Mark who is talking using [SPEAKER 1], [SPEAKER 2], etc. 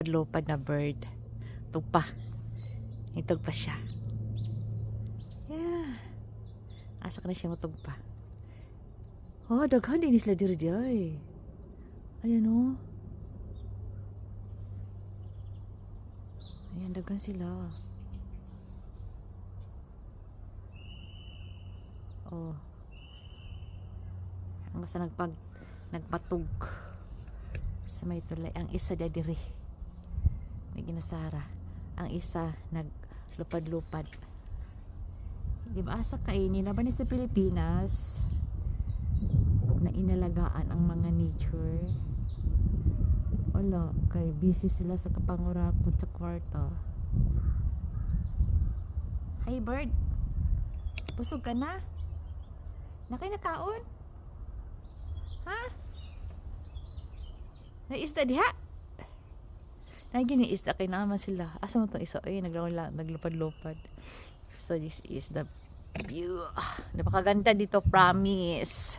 [SPEAKER 1] lupad na bird. Tugpa. Itugpa siya. Yeah. Asa ka na siya matugpa. Oh, daghan din isla diri di ay. Ayan oh. Ayan, daghan sila. Oh. Ang basta nagpatug sa may tulay. Ang isa diri may ginasara. Ang isa naglupad-lupad. Di ba asa kainin na ba ni sa Pilipinas na inalagaan ang mga nature? Wala, kay busy sila sa kapangurakot sa kwarta. Hi bird, busog ka na? Nakay nakaon? Ha? Naisda diha? Nagini-isda kay naman sila. Asa mo itong isa? Ay, naglupad-lupad. So this is the view. Napakaganda dito, promise.